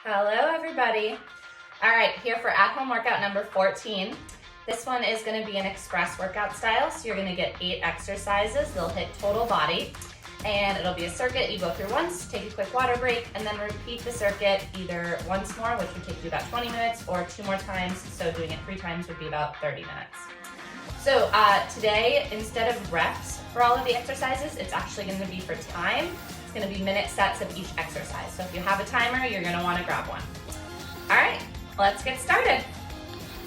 Hello everybody. All right, here for at-home workout number 14. This one is going to be an express workout style, so you're going to get 8 exercises. They'll hit total body, and it'll be a circuit. You go through once, take a quick water break, and then repeat the circuit either once more, which would take you about 20 minutes, or 2 more times, so doing it 3 times would be about 30 minutes. So today, instead of reps for all of the exercises, it's actually going to be for time. It's going to be minute sets of each exercise. So if you have a timer, you're going to want to grab one. All right, let's get started.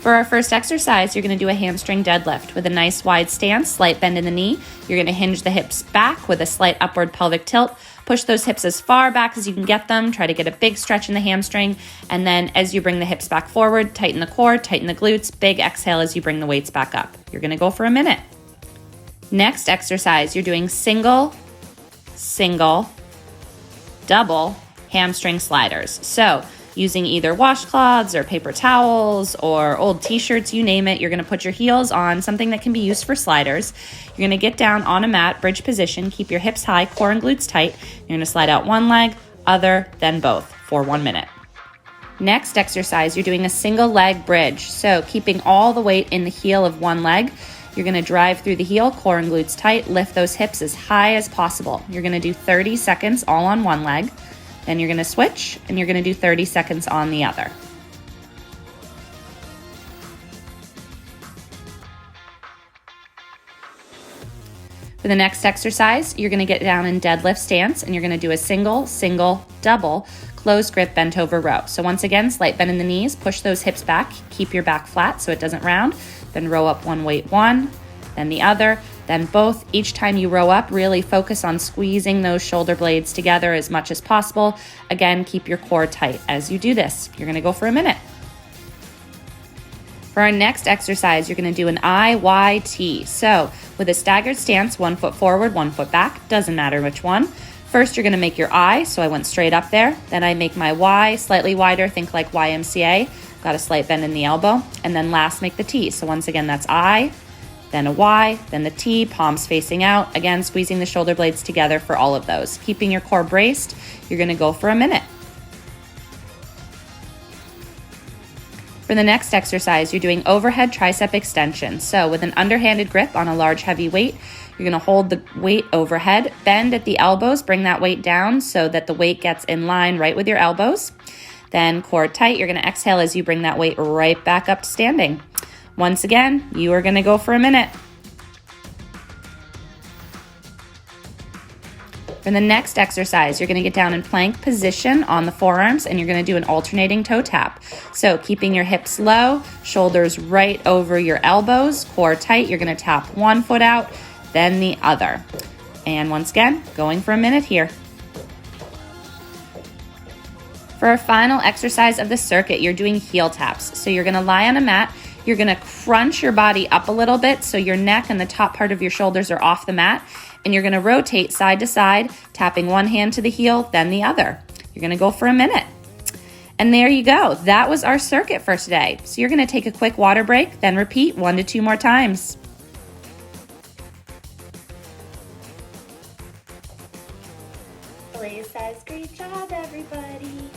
For our first exercise, you're going to do a hamstring deadlift with a nice wide stance, slight bend in the knee. You're going to hinge the hips back with a slight upward pelvic tilt. Push those hips as far back as you can get them. Try to get a big stretch in the hamstring. And then as you bring the hips back forward, tighten the core, tighten the glutes. Big exhale as you bring the weights back up. You're going to go for a minute. Next exercise, you're doing single, double hamstring sliders. So using either washcloths or paper towels or old t-shirts, you name it, you're going to put your heels on something that can be used for sliders. You're going to get down on a mat, bridge position, keep your hips high, core and glutes tight. You're going to slide out one leg, other, then both for 1 minute. Next exercise, you're doing a single leg bridge. So keeping all the weight in the heel of one leg, you're going to drive through the heel, core and glutes tight, lift those hips as high as possible. You're going to do 30 seconds all on one leg. Then you're going to switch and you're going to do 30 seconds on the other. For the next exercise, you're going to get down in deadlift stance and you're going to do a single, double, closed grip bent over row. So once again, slight bend in the knees, push those hips back, keep your back flat so it doesn't round. Then row up one weight, one, then the other, then both. Each time you row up, really focus on squeezing those shoulder blades together as much as possible. Again, keep your core tight as you do this. You're going to go for a minute. For our next exercise, you're going to do an IYT. So with a staggered stance, 1 foot forward, 1 foot back, doesn't matter which one. First, you're going to make your I, so I went straight up there. Then I make my Y slightly wider, think like YMCA. Got a slight bend in the elbow. And then last, make the T. So once again, that's I, then a Y, then the T, palms facing out. Again, squeezing the shoulder blades together for all of those. Keeping your core braced, you're going to go for a minute. For the next exercise, you're doing overhead tricep extension. So with an underhanded grip on a large heavy weight, you're going to hold the weight overhead, bend at the elbows, bring that weight down so that the weight gets in line right with your elbows. Then core tight, you're going to exhale as you bring that weight right back up to standing. Once again, you are going to go for a minute. For the next exercise, you're going to get down in plank position on the forearms and you're going to do an alternating toe tap. So keeping your hips low, shoulders right over your elbows, core tight, you're going to tap one foot out, then the other. And once again, going for a minute here. For our final exercise of the circuit, you're doing heel taps. So you're going to lie on a mat. You're going to crunch your body up a little bit so your neck and the top part of your shoulders are off the mat. And you're going to rotate side to side, tapping one hand to the heel, then the other. You're going to go for a minute. And there you go. That was our circuit for today. So you're going to take a quick water break, then repeat 1 to 2 more times. Blaze says, great job, everybody.